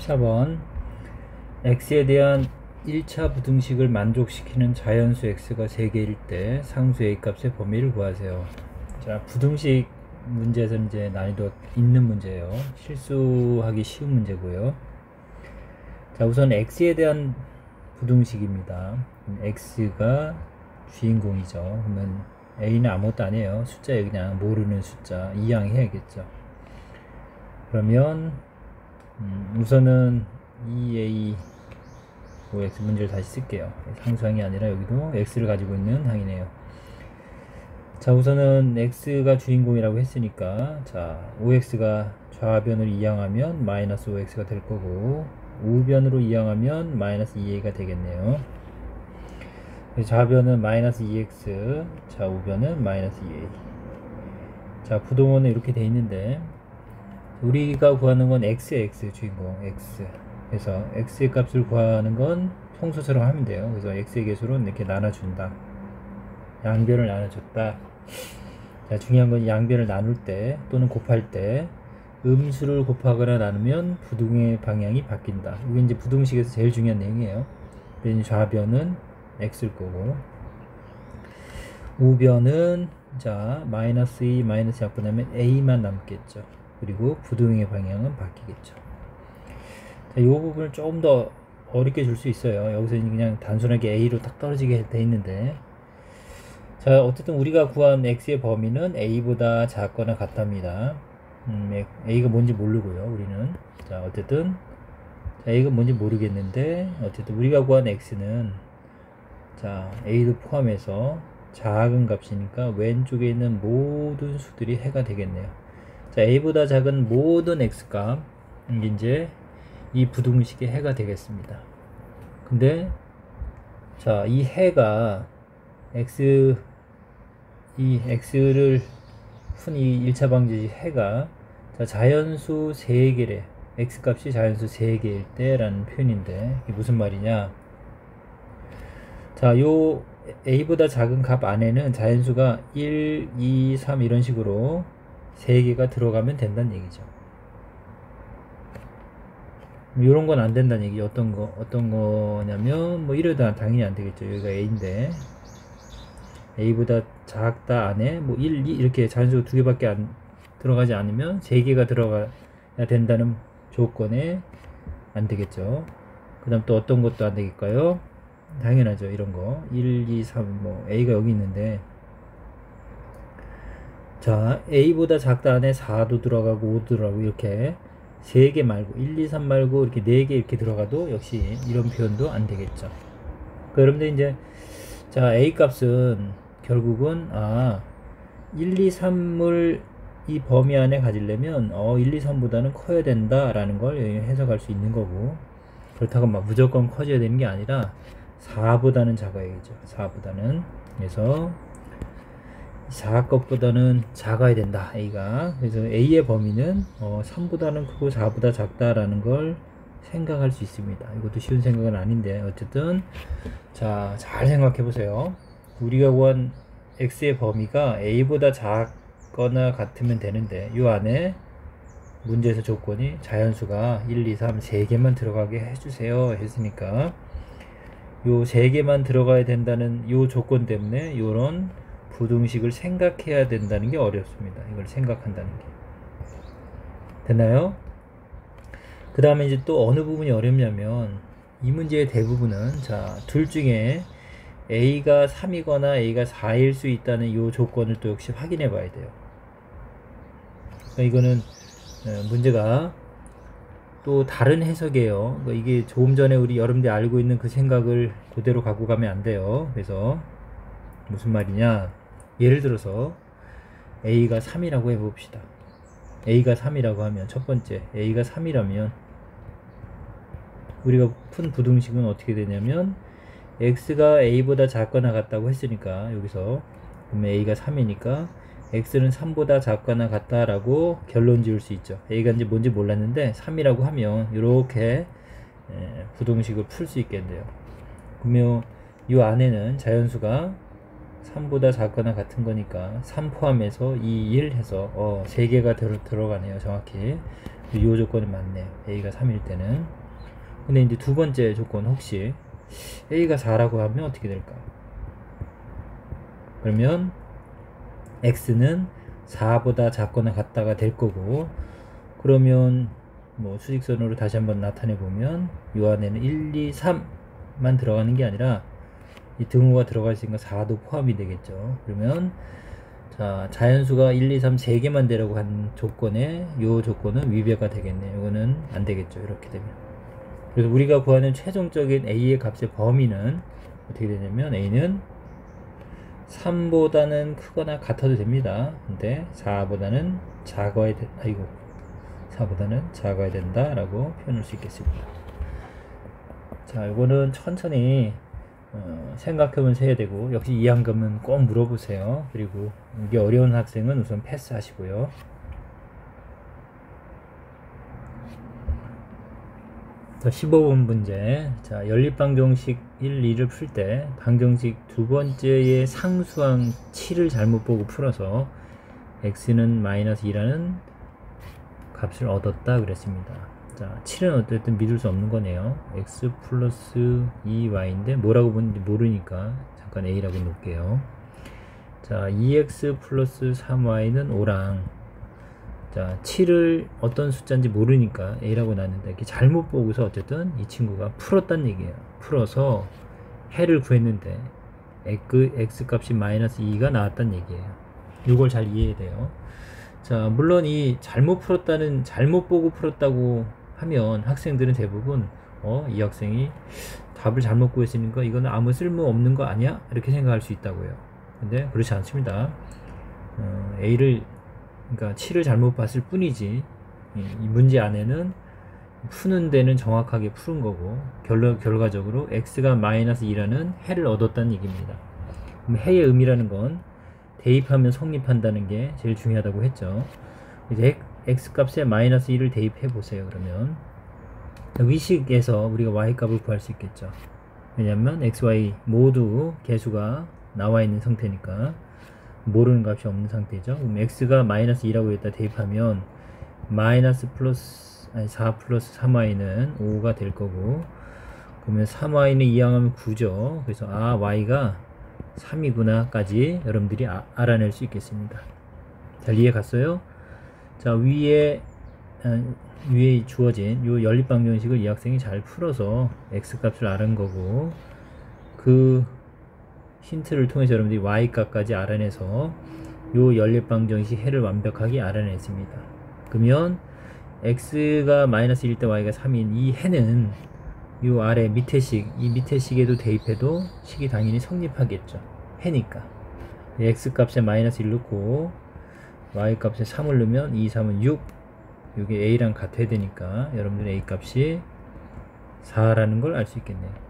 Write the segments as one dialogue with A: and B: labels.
A: 14번 x에 대한 1차 부등식을 만족시키는 자연수 x가 3개일 때 상수 a 값의 범위를 구하세요. 자, 부등식 문제에서 이제 난이도 있는 문제예요. 실수하기 쉬운 문제고요. 자, 우선 x에 대한 부등식입니다. x가 주인공이죠. 그러면 a는 아무것도 아니에요. 숫자에 그냥 모르는 숫자 이항해야겠죠. 그러면 우선은 2a 5x 문제를 다시 쓸게요. 상수항이 아니라 여기도 x를 가지고 있는 항이네요. 자, 우선은 x가 주인공이라고 했으니까, 자, 5x가 좌변으로 이항하면 마이너스 5x가 될 거고, 우변으로 이항하면 마이너스 2a가 되겠네요. 좌변은 마이너스 2x, 자, 우변은 마이너스 2a. 자, 부동호는 이렇게 돼 있는데, 우리가 구하는 건 x 주인공 x. 그래서 x의 값을 구하는 건 평소처럼 하면 돼요. 그래서 x의 개수로 이렇게 나눠준다. 양변을 나눠줬다. 자, 중요한 건 양변을 나눌 때 또는 곱할 때 음수를 곱하거나 나누면 부등의 방향이 바뀐다. 이게 이제 부등식에서 제일 중요한 내용이에요. 좌변은 x일 거고, 우변은 자 마이너스 2 마이너스 약분하면 a만 남겠죠. 그리고 부등의 방향은 바뀌겠죠. 자, 이 부분을 조금 더 어렵게 줄 수 있어요. 여기서 그냥 단순하게 a로 딱 떨어지게 돼 있는데, 자, 어쨌든 우리가 구한 x의 범위는 a보다 작거나 같답니다. a가 뭔지 모르고요, 우리는. 자, 어쨌든 자, a가 뭔지 모르겠는데, 어쨌든 우리가 구한 x는 자 a도 포함해서 작은 값이니까 왼쪽에 있는 모든 수들이 해가 되겠네요. 자, a보다 작은 모든 x값, 이제 이 부등식의 해가 되겠습니다. 근데 자, 이 해가 이 x를 푼 이 1차 방정식 해가 자, 자연수 3개래. x값이 자연수 3개일 때 라는 표현인데, 이게 무슨 말이냐. 자, 요 a보다 작은 값 안에는 자연수가 1, 2, 3 이런 식으로 3개가 들어가면 된다는 얘기죠. 이런 건 안 된다는 얘기. 어떤 거냐면, 뭐 이러다 당연히 안 되겠죠. 여기가 a인데, a보다 작다 안에 뭐 1, 2 이렇게 자연수가 2개밖에 안 들어가지 않으면 3개가 들어가야 된다는 조건에 안 되겠죠. 그 다음 또 어떤 것도 안 되겠까요? 당연하죠. 이런 거 1, 2, 3 뭐 a가 여기 있는데, 자, a보다 작다 안에 4도 들어가고 5도 들어가고 이렇게 3개 말고 1, 2, 3 말고 이렇게 4개 이렇게 들어가도 역시 이런 표현도 안 되겠죠. 그런데 이제 자, a 값은 결국은 1, 2, 3을 이 범위 안에 가지려면 1, 2, 3보다는 커야 된다 라는 걸 해석할 수 있는 거고, 그렇다고 막 무조건 커져야 되는 게 아니라 4보다는 작아야겠죠. 4보다는. 그래서 4 것보다는 작아야 된다, a가. 그래서 a의 범위는 3보다는 크고 4보다 작다라는 걸 생각할 수 있습니다. 이것도 쉬운 생각은 아닌데, 어쨌든 자, 잘 생각해 보세요. 우리가 구한 x의 범위가 a보다 작거나 같으면 되는데, 이 안에 문제에서 조건이 자연수가 1, 2, 3 3개만 들어가게 해주세요 했으니까, 요 3개만 들어가야 된다는 요 조건 때문에 요런 부등식을 생각해야 된다는 게 어렵습니다. 이걸 생각한다는 게. 됐나요? 그 다음에 이제 또 어느 부분이 어렵냐면, 이 문제의 대부분은 자, 둘 중에 a가 3이거나 a가 4일 수 있다는 이 조건을 또 역시 확인해 봐야 돼요. 그러니까 이거는 문제가 또 다른 해석이에요. 그러니까 이게 조금 전에 우리 여러분들이 알고 있는 그 생각을 그대로 갖고 가면 안 돼요. 그래서 무슨 말이냐, 예를 들어서 a가 3이라고 해봅시다. a가 3이라고 하면, 첫 번째 a가 3이라면 우리가 푼 부등식은 어떻게 되냐면, x가 a보다 작거나 같다고 했으니까 여기서 그러면 a가 3이니까 x는 3보다 작거나 같다라고 결론 지을 수 있죠. a가 이제 뭔지 몰랐는데 3이라고 하면 이렇게 부등식을 풀 수 있겠네요. 그러면 이 안에는 자연수가 3보다 작거나 같은 거니까 3 포함해서 2, 1 해서 3개가 들어가네요. 정확히 이 조건이 맞네요. A가 3일 때는. 근데 이제 두 번째 조건, 혹시 A가 4라고 하면 어떻게 될까? 그러면 X는 4보다 작거나 같다가 될 거고, 그러면 뭐 수직선으로 다시 한번 나타내 보면 이 안에는 1, 2, 3만 들어가는 게 아니라 이 등호가 들어갈 수 있는 4도 포함이 되겠죠. 그러면 자, 자연수가 1, 2, 3 3개만 되라고 한 조건에 요 조건은 위배가 되겠네요. 이거는 안 되겠죠. 이렇게 되면. 그래서 우리가 구하는 최종적인 A의 값의 범위는 어떻게 되냐면, A는 3보다는 크거나 같아도 됩니다. 근데 4보다는 작아야 된다 라고 표현할 수 있겠습니다. 자, 이거는 천천히 생각하면서 해야 되고, 역시 이해한감은 꼭 물어보세요. 그리고 이게 어려운 학생은 우선 패스 하시고요. 자, 15번 문제. 자, 연립방정식 1, 2를 풀 때 방정식 두 번째의 상수항 7을 잘못 보고 풀어서 x는 마이너스 2라는 값을 얻었다 그랬습니다. 자, 7은 어쨌든 믿을 수 없는 거네요. x 플러스 2y인데 뭐라고 보는지 모르니까 잠깐 a라고 놓을게요. 자, 2x 플러스 3y는 5랑, 자, 7을 어떤 숫자인지 모르니까 a라고 놨는데, 이렇게 잘못 보고서 어쨌든 이 친구가 풀었단 얘기예요. 풀어서 해를 구했는데 x 값이 마이너스 2가 나왔단 얘기예요. 이걸 잘 이해해야 돼요. 자, 물론 이 잘못 보고 풀었다고 하면 학생들은 대부분 이 학생이 답을 잘못 구했으니까 이거는 아무 쓸모 없는 거 아니야? 이렇게 생각할 수 있다고요. 근데 그렇지 않습니다. 그러니까 7을 잘못 봤을 뿐이지, 이 문제 안에는 푸는 데는 정확하게 푸는 거고, 결과적으로 x가 마이너스 2라는 해를 얻었다는 얘기입니다. 그럼 해의 의미라는 건 대입하면 성립한다는 게 제일 중요하다고 했죠. 이제 x 값에 마이너스 2를 대입해 보세요. 그러면 위식에서 우리가 y 값을 구할 수 있겠죠. 왜냐면 x, y 모두 개수가 나와 있는 상태니까 모르는 값이 없는 상태죠. 그럼 x가 마이너스 2라고 했다 대입하면 마이너스 4 플러스 3y는 5가 될 거고, 그러면 3y는 이항하면 9죠. 그래서 y가 3이구나 까지 여러분들이 알아낼 수 있겠습니다. 잘 이해 갔어요? 자, 위에 주어진 요 연립방정식을 이 학생이 잘 풀어서 x 값을 알은 거고, 그 힌트를 통해서 여러분들이 y 값까지 알아내서 요 연립방정식 해를 완벽하게 알아냈습니다. 그러면 x가 마이너스 1때 y가 3인 이 해는 요 아래 밑에 식에도 대입해도 식이 당연히 성립하겠죠. 해니까 x 값에 마이너스 1 넣고 y 값에 3을 넣으면 2, 3은 6, 이게 a랑 같아야 되니까 여러분들 a 값이 4라는 걸 알 수 있겠네요.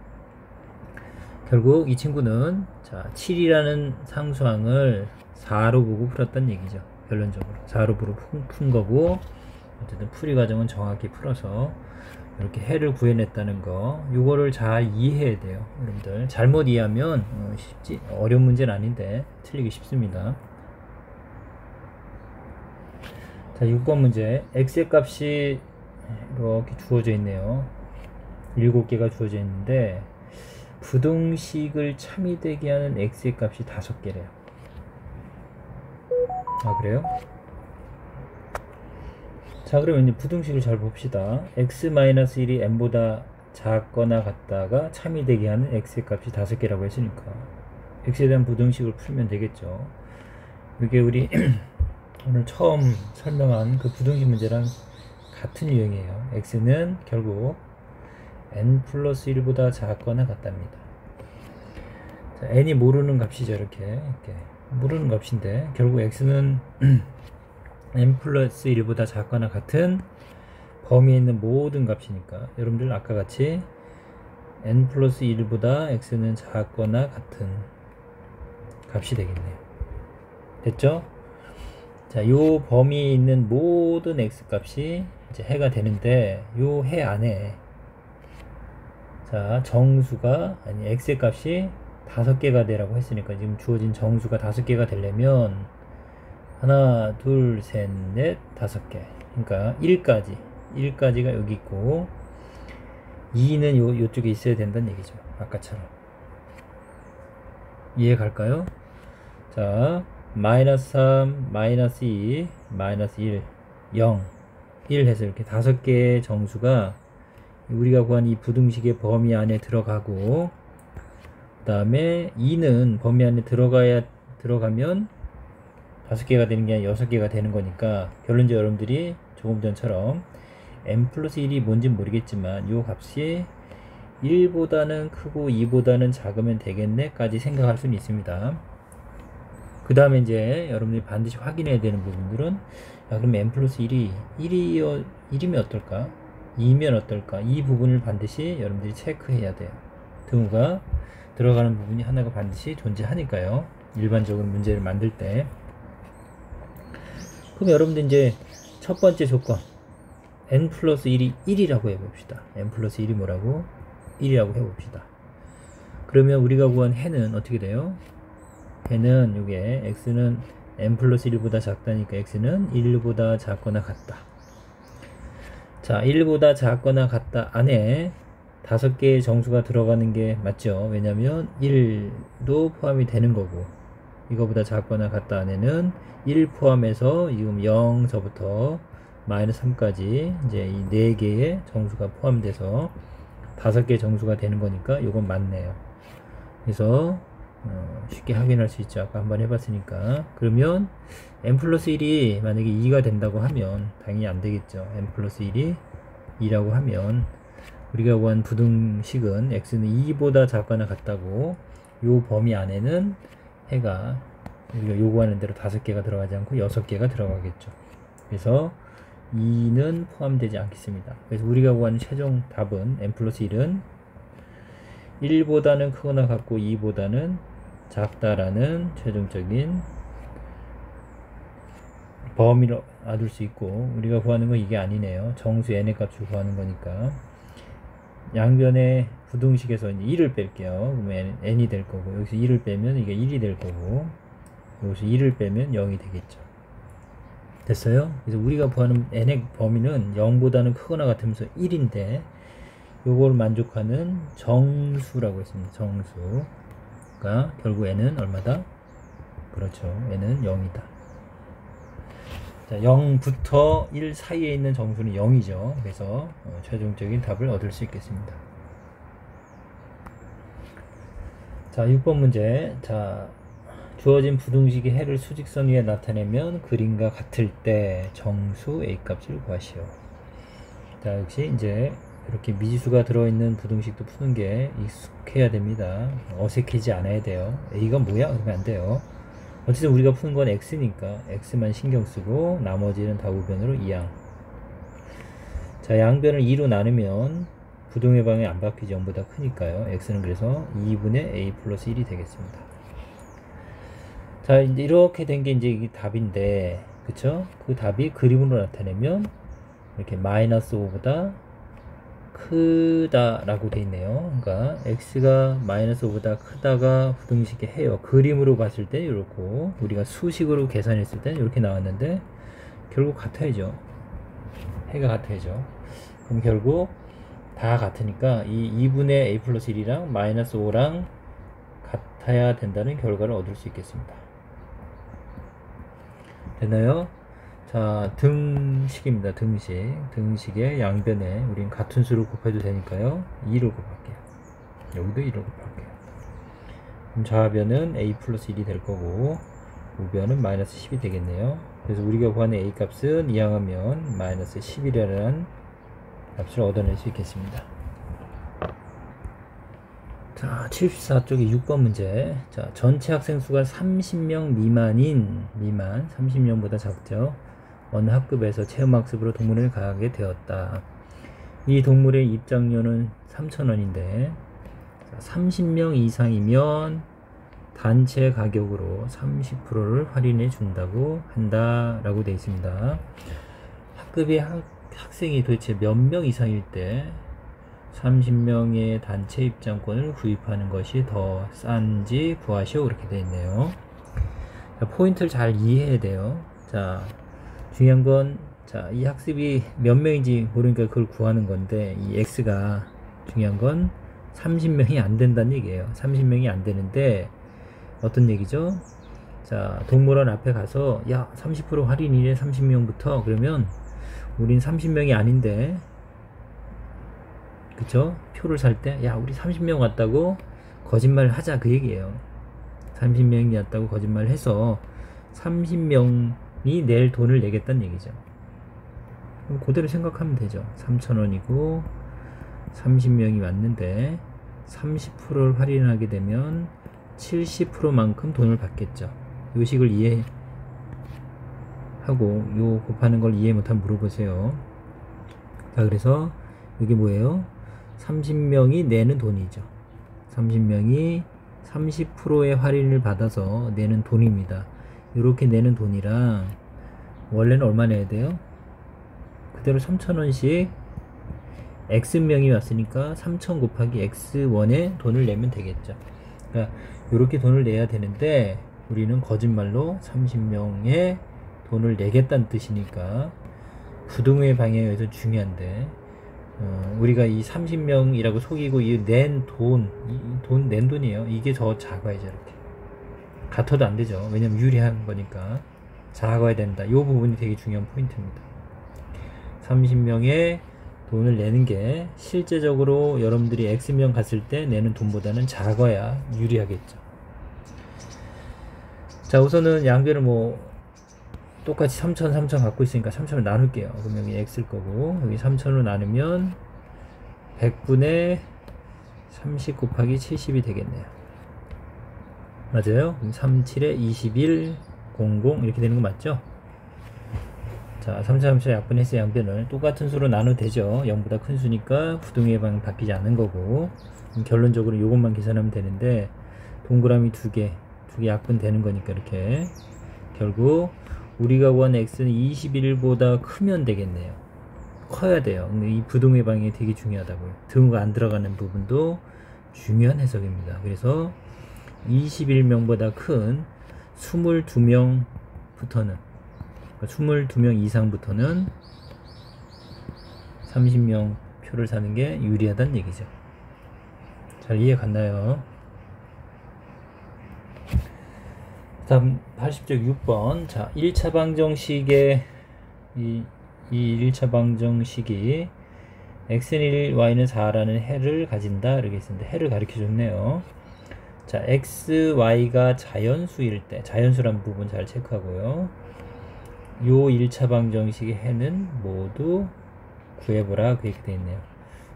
A: 결국 이 친구는, 자, 7이라는 상수항을 4로 보고 풀었단 얘기죠. 결론적으로 4로 보고 푼 거고, 어쨌든 풀이 과정은 정확히 풀어서 이렇게 해를 구해냈다는 거, 요거를 잘 이해해야 돼요. 여러분들 잘못 이해하면 어려운 문제는 아닌데 틀리기 쉽습니다. 자, 6번 문제. x의 값이 이렇게 주어져 있네요. 7개가 주어져 있는데 부등식을 참이되게 하는 x의 값이 5개래요. 아, 그래요? 자, 그러면 이제 부등식을 잘 봅시다. x-1이 n보다 작거나 같다가 참이되게 하는 x의 값이 5개라고 했으니까 x에 대한 부등식을 풀면 되겠죠. 이게 우리 오늘 처음 설명한 그 부등식 문제랑 같은 유형이에요. x는 결국 n 플러스 1보다 작거나 같답니다. 자, n이 모르는 값이죠. 이렇게 모르는 값인데 결국 x는 n 플러스 1보다 작거나 같은 범위에 있는 모든 값이니까 여러분들 아까 같이 n 플러스 1보다 x는 작거나 같은 값이 되겠네요. 됐죠? 자, 요 범위에 있는 모든 x 값이 이제 해가 되는데, 요 해 안에 자, 정수가, 아니 x의 값이 5개가 되라고 했으니까 지금 주어진 정수가 5개가 되려면 하나, 둘, 셋, 넷, 5개. 그러니까 1까지가 여기 있고 2는 요쪽에 있어야 된다는 얘기죠. 아까처럼. 이해 갈까요? 자, 마이너스 3, 마이너스 2, 마이너스 1, 0, 1 해서 이렇게 5개의 정수가 우리가 구한 이 부등식의 범위 안에 들어가고, 그 다음에 2는 범위 안에 들어가면 5개가 되는 게 아니라 6개가 되는 거니까, 결론적으로 여러분들이 조금 전처럼 n 플러스 1이 뭔지 모르겠지만 이 값이 1보다는 크고 2보다는 작으면 되겠네 까지 생각할 수는 있습니다. 그 다음에 이제 여러분들이 반드시 확인해야 되는 부분들은, 야, 그럼 n 플러스 1이면 어떨까? 2면 어떨까? 이 부분을 반드시 여러분들이 체크해야 돼요. 등호가 들어가는 부분이 하나가 반드시 존재하니까요. 일반적으로 문제를 만들 때. 그럼 여러분들 이제 첫 번째 조건, n 플러스 1이 1이라고 해봅시다. n 플러스 1이 뭐라고? 1이라고 해봅시다. 그러면 우리가 구한 해는 어떻게 돼요? 해는 이게 x는 n 플러스 1보다 작다니까 x는 1보다 작거나 같다. 자, 1보다 작거나 같다 안에 5개의 정수가 들어가는 게 맞죠. 왜냐면 1도 포함이 되는 거고, 이거보다 작거나 같다 안에는 1 포함해서 지금 0서부터 마이너스 3까지 이제 이 4개의 정수가 포함돼서 5개의 정수가 되는 거니까 이건 맞네요. 그래서 쉽게 확인할 수 있죠. 아까 한번 해봤으니까. 그러면 n 플러스 1이 만약에 2가 된다고 하면 당연히 안 되겠죠. n 플러스 1이 2라고 하면 우리가 구한 부등식은 x는 2보다 작거나 같다고, 요 범위 안에는 해가 우리가 요구하는 대로 5개가 들어가지 않고 6개가 들어가겠죠. 그래서 2는 포함되지 않겠습니다. 그래서 우리가 구하는 최종 답은 n 플러스 1은 1보다는 크거나 같고 2보다는 작다라는 최종적인 범위를 얻을 수 있고, 우리가 구하는 건 이게 아니네요. 정수 n의 값을 구하는 거니까 양변의 부등식에서 이제 1을 뺄게요. 그러면 n이 될 거고, 여기서 1을 빼면 이게 1이 될 거고, 여기서 1을 빼면 0이 되겠죠. 됐어요? 그래서 우리가 구하는 n의 범위는 0보다는 크거나 같으면서 1인데 요걸 만족하는 정수라고 했습니다. 정수가 결국 n은 얼마다? 그렇죠. n은 0이다. 자, 0부터 1 사이에 있는 정수는 0이죠. 그래서 최종적인 답을 얻을 수 있겠습니다. 자, 6번 문제. 자, 주어진 부등식의 해를 수직선 위에 나타내면 그림과 같을 때 정수 a 값을 구하시오. 자, 역시 이제 이렇게 미지수가 들어있는 부등식도 푸는 게 익숙해야 됩니다. 어색해지지 않아야 돼요. a가 뭐야? 그러면 안 돼요. 어쨌든 우리가 푸는 건 x니까 x만 신경 쓰고 나머지는 다 우변으로 이항. 자, 양변을 2로 나누면 부동의 방향이 안 바뀌지, 0보다 크니까요. x는 그래서 2분의 a 플러스 1이 되겠습니다. 자, 이제 이렇게 된 게 이제 이게 답인데, 그쵸? 그 답이 그림으로 나타내면 이렇게 마이너스 5보다 크다라고 돼 있네요. 그러니까 x가 마이너스 5보다 크다가 부등식의 해요. 그림으로 봤을 때 이렇고, 우리가 수식으로 계산했을 때는 이렇게 나왔는데 결국 같아야죠. 해가 같아야죠. 그럼 결국 다 같으니까 이 2분의 a 플러스 1이랑 마이너스 5랑 같아야 된다는 결과를 얻을 수 있겠습니다. 됐나요? 자, 등식입니다. 등식의 양변에 우린 같은 수를 곱해도 되니까요. 2를 곱할게요. 여기도 2를 곱할게요. 그럼 좌변은 a 플러스 1이 될 거고 우변은 마이너스 10이 되겠네요. 그래서 우리가 구하는 a 값은 이항하면 마이너스 10이라는 값을 얻어낼 수 있겠습니다. 자, 74쪽에 6번 문제. 자, 전체 학생 수가 30명 미만 30명보다 작죠. 어느 학급에서 체험학습으로 동물을 가게 되었다. 이 동물의 입장료는 3,000원인데 30명 이상이면 단체 가격으로 30%를 할인해 준다고 한다라고 되어 있습니다. 학급의 학생이 도대체 몇 명 이상일 때 30명의 단체 입장권을 구입하는 것이 더 싼지 구하시오. 그렇게 되어 있네요. 자, 포인트를 잘 이해해야 돼요. 자, 중요한 건, 자, 이 학습이 몇 명인지 모르니까 그걸 구하는 건데, 이 X가 중요한 건 30명이 안 된다는 얘기예요. 30명이 안 되는데, 어떤 얘기죠? 자, 동물원 앞에 가서, 야, 30% 할인이래, 30명부터. 그러면, 우린 30명이 아닌데, 그쵸? 표를 살 때, 야, 우리 30명 왔다고 거짓말 하자, 그 얘기예요. 30명이 왔다고 거짓말 해서 30명이 낼 돈을 내겠다는 얘기죠. 그럼 그대로 생각하면 되죠. 3,000원이고 30명이 왔는데 30%를 할인하게 되면 70%만큼 돈을 받겠죠. 요 식을 이해하고 요 곱하는 걸 이해 못하면 물어보세요. 자, 그래서 이게 뭐예요? 30명이 내는 돈이죠. 30명이 30%의 할인을 받아서 내는 돈입니다. 이렇게 내는 돈이랑 원래는 얼마 내야 돼요? 그대로 3,000원씩 X명이 왔으니까 3,000 곱하기 X1에 돈을 내면 되겠죠. 그러니까 이렇게 돈을 내야 되는데 우리는 거짓말로 30명의 돈을 내겠다는 뜻이니까 부동의 방향에 의해서 중요한데 우리가 이 30명이라고 속이고 이 낸 돈이에요. 이게 더 작아야죠. 이렇게 같아도 안 되죠. 왜냐면 유리한 거니까 작아야 된다. 이 부분이 되게 중요한 포인트입니다. 30명의 돈을 내는 게 실제적으로 여러분들이 X명 갔을 때 내는 돈보다는 작아야 유리하겠죠. 자, 우선은 양변을 뭐 똑같이 3,000 갖고 있으니까 3,000을 나눌게요. 그럼 여기 X일 거고, 여기 3,000으로 나누면 100분의 30 곱하기 70이 되겠네요. 맞아요? 37에 21, 00 이렇게 되는 거 맞죠? 자, 3,3,4 약분해서 양변을 똑같은 수로 나눠도 되죠. 0보다 큰 수니까 부동의 방향 바뀌지 않은 거고, 결론적으로 이것만 계산하면 되는데 동그라미 두 개 약분 되는 거니까 이렇게 결국 우리가 구한 X는 21보다 크면 되겠네요. 커야 돼요. 근데 이 부동의 방향이 되게 중요하다고요. 등호가 안 들어가는 부분도 중요한 해석입니다. 그래서 21명보다 큰 22명부터는 22명 이상부터는 30명 표를 사는 게 유리하다는 얘기죠. 잘 이해 갔나요? 다음 80쪽 6번. 자, 1차 방정식의 이 1차 방정식이 x는 1, y는 4라는 해를 가진다. 이렇게 있습니다. 해를 가르쳐 줬네요. 자, x, y가 자연수일 때, 자연수란 부분 잘 체크하고요. 요 1차 방정식의 해는 모두 구해보라. 그렇게 되어 있네요.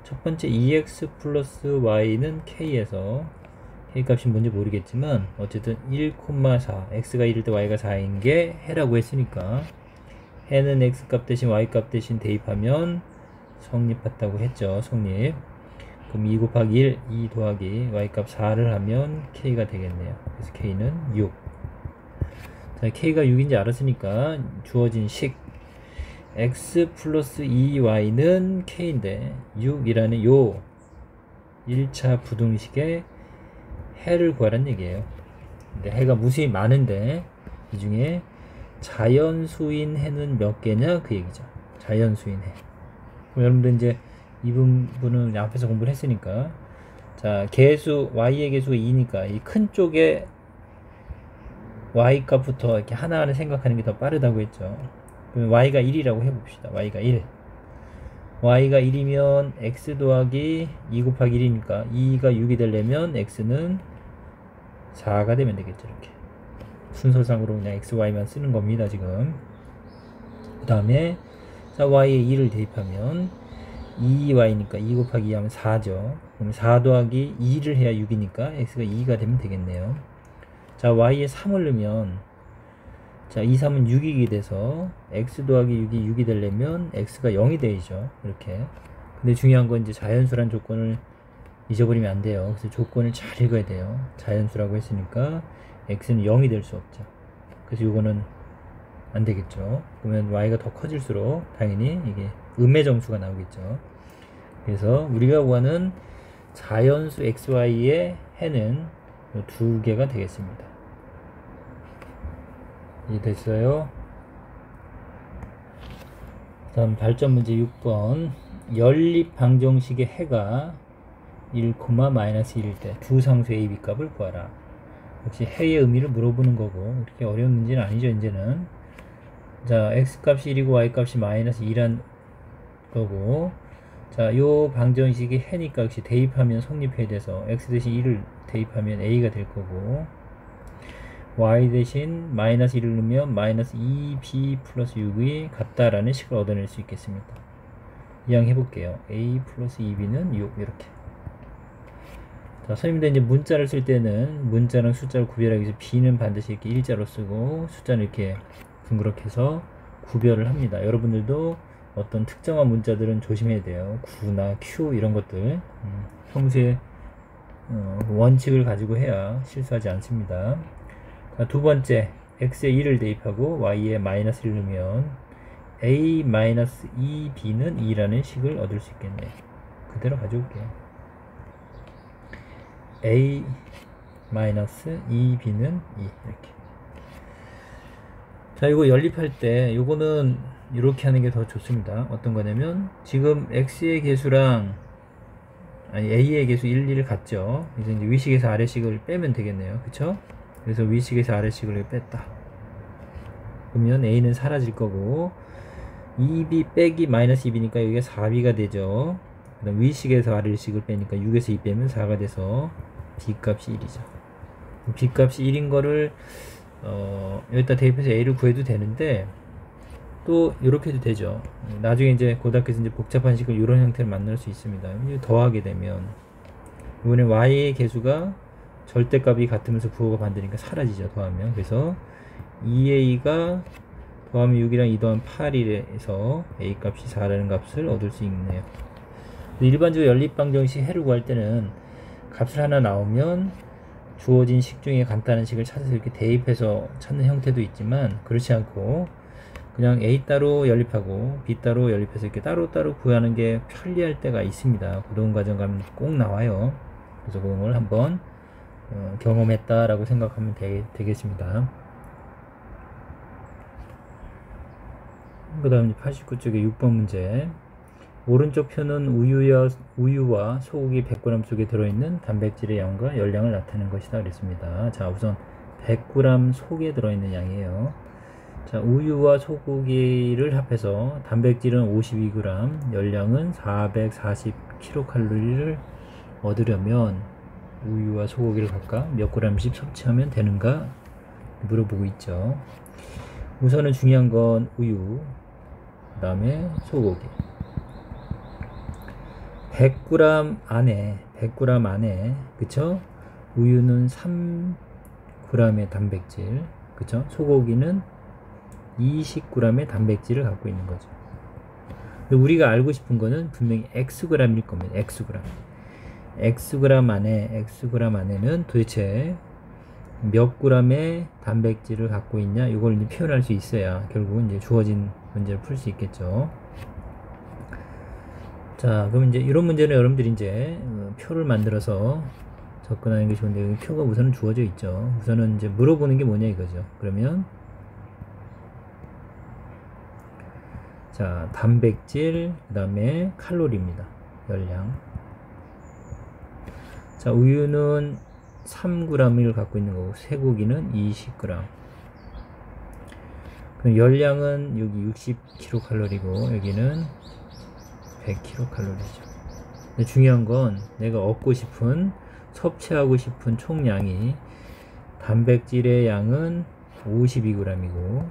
A: 첫 번째 2x 플러스 y는 k에서 k 값이 뭔지 모르겠지만 어쨌든 1,4 x가 1일 때 y가 4인 게 해라고 했으니까 해는 x 값 대신 y 값 대신 대입하면 성립했다고 했죠. 성립. 그럼 2 곱하기 1, 2 더하기 y 값 4를 하면 k가 되겠네요. 그래서 k는 6. 자, k가 6인지 알았으니까 주어진 식 x 플러스 2y는 k인데 6이라는 요 1차 부등식의 해를 구하라는 얘기예요. 근데 해가 무수히 많은데 이 중에 자연수인 해는 몇 개냐 그 얘기죠. 자연수인 해. 그럼 여러분들 이제 이 부분은 앞에서 공부를 했으니까 자, 개수 y의 개수가 2니까 이 큰 쪽에 y 값부터 이렇게 하나하나 생각하는 게 더 빠르다고 했죠. 그럼 y가 1이라고 해봅시다. y가 1. y가 1이면 x 더하기 2 곱하기 1이니까 2가 6이 되려면 x는 4가 되면 되겠죠. 이렇게 순서상으로 그냥 x, y만 쓰는 겁니다. 지금 그 다음에 자, y에 2를 대입하면 2y니까 2 곱하기 2 하면 4죠. 그럼 4 더하기 2를 해야 6이니까 x가 2가 되면 되겠네요. 자, y에 3을 넣으면 자, 2, 3은 6이게 돼서 x 더하기 6이 6이 되려면 x가 0이 되죠. 이렇게. 근데 중요한 건 이제 자연수란 조건을 잊어버리면 안 돼요. 그래서 조건을 잘 읽어야 돼요. 자연수라고 했으니까 x는 0이 될 수 없죠. 그래서 이거는 안 되겠죠. 그러면 y가 더 커질수록 당연히 이게 음의 정수가 나오겠죠. 그래서 우리가 구하는 자연수 xy의 해는 이 두 개가 되겠습니다. 이해됐어요? 다음 발전 문제 6번. 연립 방정식의 해가 1, -1일 때 두 상수 a, b 값을 구하라. 역시 해의 의미를 물어보는 거고, 그렇게 어려운 문제는 아니죠. 이제는 자, x값이 1이고 y값이 -2란 거고, 자, 요 방정식이 해니까 역시 대입하면 성립해야 돼서 x 대신 1을 대입하면 a가 될 거고, y 대신 -1을 넣으면 -2b 플러스 6이 같다라는 식을 얻어낼 수 있겠습니다. 이항 해볼게요. a 플러스 2b는 6 이렇게. 자, 선생님들 이제 문자를 쓸 때는 문자랑 숫자를 구별하기 위해서 b는 반드시 이렇게 일자로 쓰고 숫자는 이렇게 둥그렇게 해서 구별을 합니다. 여러분들도 어떤 특정한 문자들은 조심해야 돼요. 구나 q 이런 것들 평소에 원칙을 가지고 해야 실수하지 않습니다. 자, 두 번째, x에 1을 대입하고 y에 -1을 넣으면 a-2b는 2라는 식을 얻을 수 있겠네요. 그대로 가져올게요. a-2b는 2 이렇게. 자, 이거 연립할 때 요거는 이렇게 하는 게 더 좋습니다. 어떤 거냐면 지금 x의 개수랑 a의 개수 1, 2를 같죠. 그래서 이제 위식에서 아래식을 빼면 되겠네요. 그쵸? 그래서 위식에서 아래식을 뺐다. 그러면 a는 사라질 거고 2b 빼기 -2b니까 여기가 4b가 되죠. 그다음 위식에서 아래식을 빼니까 6에서 2 빼면 4가 돼서 b값이 1이죠. b값이 1인 거를 여기다 대입해서 a를 구해도 되는데 또 이렇게 해도 되죠. 나중에 이제 고등학교에서 이제 복잡한 식을 이런 형태를 만날 수 있습니다. 더하게 되면 이번에 y의 개수가 절대값이 같으면서 부호가 반대니까 사라지죠. 더하면. 그래서 2a가 더하면 6이랑 2 더하면 8이래서 a 값이 4라는 값을 얻을 수 있네요. 일반적으로 연립방정식 해를 구할 때는 값을 하나 나오면 주어진 식 중에 간단한 식을 찾아서 이렇게 대입해서 찾는 형태도 있지만 그렇지 않고 그냥 a 따로 연립하고 b 따로 연립해서 이렇게 따로따로 구하는 게 편리할 때가 있습니다. 고등과정 가면 꼭 나와요. 그래서 그런 걸 한번 경험했다라고 생각하면 되겠습니다. 그 다음 89쪽에 6번 문제. 오른쪽 표는 우유와 소고기 100g 속에 들어있는 단백질의 양과 열량을 나타내는 것이다 그랬습니다. 자, 우선 100g 속에 들어있는 양이에요. 자, 우유와 소고기를 합해서 단백질은 52g, 열량은 440kcal를 얻으려면 우유와 소고기를 각각 몇 g씩 섭취하면 되는가 물어보고 있죠. 우선은 중요한 건 우유, 그 다음에 소고기. 100g 안에 그쵸? 우유는 3g의 단백질, 그쵸? 소고기는 20g의 단백질을 갖고 있는 거죠. 근데 우리가 알고 싶은 거는 분명히 xg일 겁니다. xg 안에는 도대체 몇 g의 단백질을 갖고 있냐, 이걸 이제 표현할 수 있어야 결국은 이제 주어진 문제를 풀 수 있겠죠. 자, 그럼 이제 이런 문제는 여러분들이 이제 표를 만들어서 접근하는 게 좋은데, 표가 우선은 주어져 있죠. 우선은 이제 물어보는 게 뭐냐 이거죠. 그러면 자, 단백질, 그 다음에 칼로리입니다. 열량. 자, 우유는 3g을 갖고 있는 거고 쇠고기는 20g. 그럼 열량은 여기 60kcal이고 여기는 100kcal죠. 근데 중요한 건 내가 얻고 싶은, 섭취하고 싶은 총량이 단백질의 양은 52g이고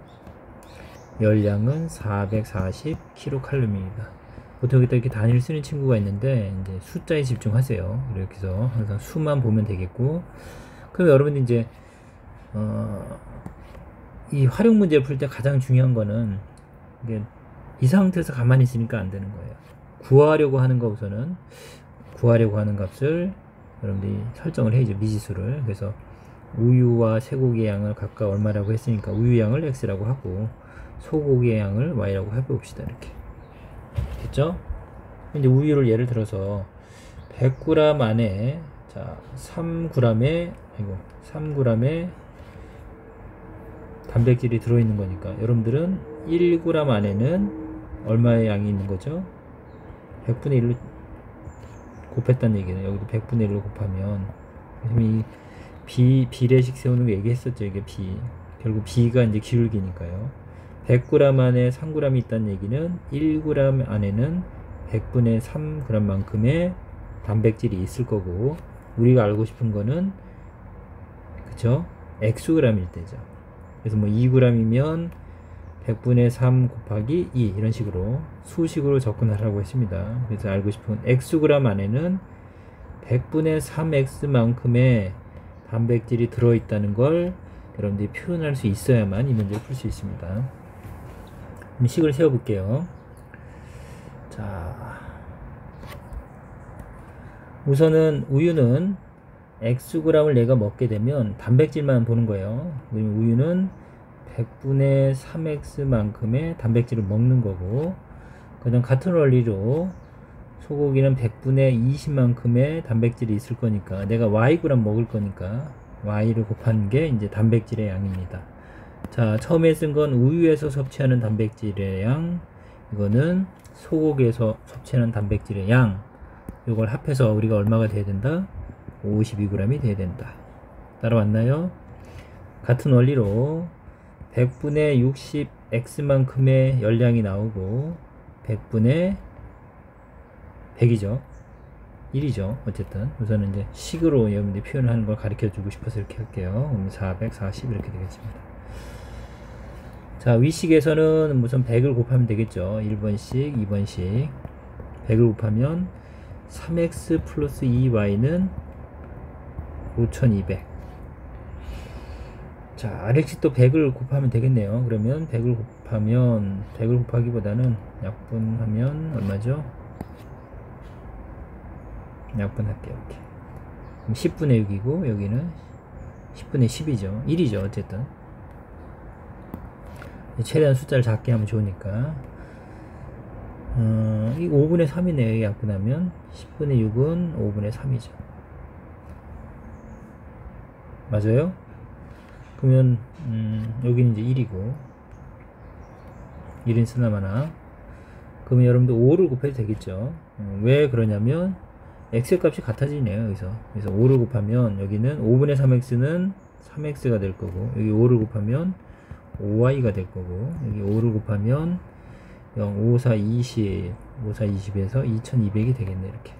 A: 열량은 440kcal입니다. 보통 여기다 이렇게 단위를 쓰는 친구가 있는데 이제 숫자에 집중하세요. 이렇게 해서 항상 수만 보면 되겠고, 그럼 여러분들 이제 이 활용 문제 풀 때 가장 중요한 거는 이게 이 상태에서 가만히 있으니까 안 되는 거예요. 구하려고 하는 거, 우선은 구하려고 하는 값을 여러분들이 설정을 해야죠. 미지수를. 그래서 우유와 쇠고기의 양을 각각 얼마라고 했으니까 우유 양을 x라고 하고 소고기의 양을 y라고 해봅시다. 이렇게 됐죠? 이제 우유를 예를 들어서 100g 안에 자 3g의 3g의 단백질이 들어있는 거니까 여러분들은 1g 안에는 얼마의 양이 있는 거죠? 100분의 1로 곱했다는 얘기는 여기도 100분의 1로 곱하면 이 비례식 세우는 거 얘기했었죠. 이게 결국 B가 이제 기울기니까요. 100g 안에 3g이 있다는 얘기는 1g 안에는 100분의 3g만큼의 단백질이 있을 거고, 우리가 알고 싶은 거는 그쵸? xg일 때죠. 그래서 뭐 2g이면 100분의 3 곱하기 2 이런 식으로 수식으로 접근하라고 했습니다. 그래서 알고 싶은 xg 안에는 100분의 3x만큼의 단백질이 들어있다는 걸 여러분들이 표현할 수 있어야만 이 문제를 풀 수 있습니다. 그럼 식을 세워볼게요. 자, 우선은 우유는 xg을 내가 먹게 되면 단백질만 보는 거예요. 우유는 100분의 3x만큼의 단백질을 먹는 거고, 그다음 같은 원리로 소고기는 100분의 20만큼의 단백질이 있을 거니까 내가 yg 먹을 거니까 y를 곱하는 게 이제 단백질의 양입니다. 자, 처음에 쓴 건 우유에서 섭취하는 단백질의 양, 이거는 소고기에서 섭취하는 단백질의 양, 이걸 합해서 우리가 얼마가 돼야 된다? 52g이 돼야 된다. 따라왔나요? 같은 원리로 100분의 60x만큼의 열량이 나오고 100분의 100이죠. 1이죠. 어쨌든 우선은 이제 식으로 여러분들이 표현하는 걸 가르쳐 주고 싶어서 이렇게 할게요. 그럼 440 이렇게 되겠습니다. 자, 위식에서는 우선 100을 곱하면 되겠죠. 1번씩 2번씩 100을 곱하면 3x 플러스 2y는 5200. 자, RX 또 100을 곱하면 되겠네요. 그러면 100을 곱하면 100을 곱하기보다는 약분하면 얼마죠? 약분할게요. 이렇게. 그럼 10분의 6이고 여기는 10분의 10이죠. 1이죠. 어쨌든 최대한 숫자를 작게 하면 좋으니까 이 5분의 3이네요. 약분하면 10분의 6은 5분의 3이죠. 맞아요? 그러면 여기는 이제 1이고 1인 쓰나마나, 그러면 여러분들 5를 곱해도 되겠죠. 왜 그러냐면 x 값이 같아지네요. 그래서 5를 곱하면 여기는 5분의 3x는 3x가 될 거고, 여기 5를 곱하면 5y가 될 거고, 여기 5를 곱하면 0, 5, 4, 20, 5, 4, 20에서 2200이 되겠네. 이렇게.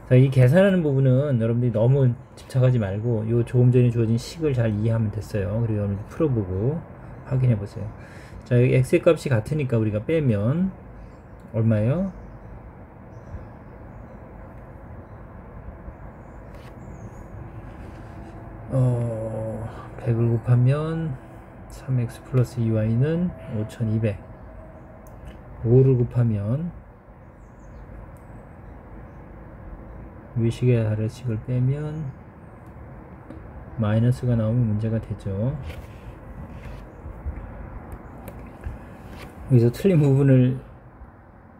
A: 자, 이 계산하는 부분은 여러분들이 너무 집착하지 말고 요 조금 전에 주어진 식을 잘 이해하면 됐어요. 그리고 여러분들 풀어보고 확인해 보세요. 자, 여기 x 값이 같으니까 우리가 빼면 얼마예요? 어, 100을 곱하면 3x 플러스 2y는 5200. 5를 곱하면 위식의 아래식을 빼면 마이너스가 나오면 문제가 되죠. 여기서 틀린 부분을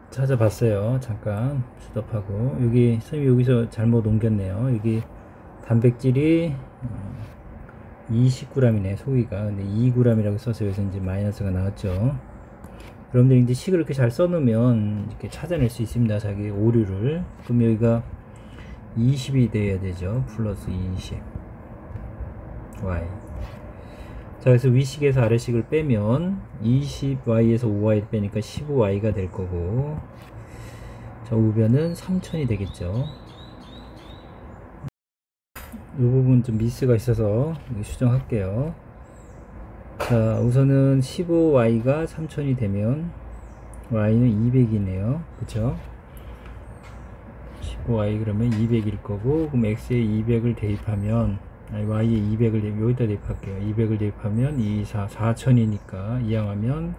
A: 찾아봤어요. 잠깐 스톱하고, 여기 선생님이 여기서 잘못 옮겼네요. 여기 단백질이 20g이네, 소고기가. 근데 2g이라고 써서 여기서 이제 마이너스가 나왔죠. 여러분들 이제 식을 이렇게 잘 써놓으면 이렇게 찾아낼 수 있습니다. 자기 오류를. 그럼 여기가 20이 돼야 되죠. 플러스 20 y. 자, 그래서 위식에서 아래식을 빼면 20y에서 5y 빼니까 15y가 될 거고, 자, 우변은 3000이 되겠죠. 이 부분 좀 미스가 있어서 수정할게요. 자, 우선은 15y가 3000이 되면 y는 200이네요. 그쵸? 15y 그러면 200일 거고, 그럼 x에 200을 대입하면, y에 200을 여기다 대입할게요. 200을 대입하면 2, 4, 4000이니까 이항하면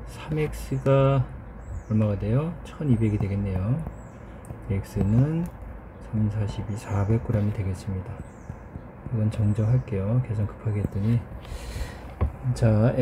A: 3x가 얼마가 돼요? 1200이 되겠네요. x는 3, 42, 400g이 되겠습니다. 이건 정정할게요. 계산 급하게 했더니. 자,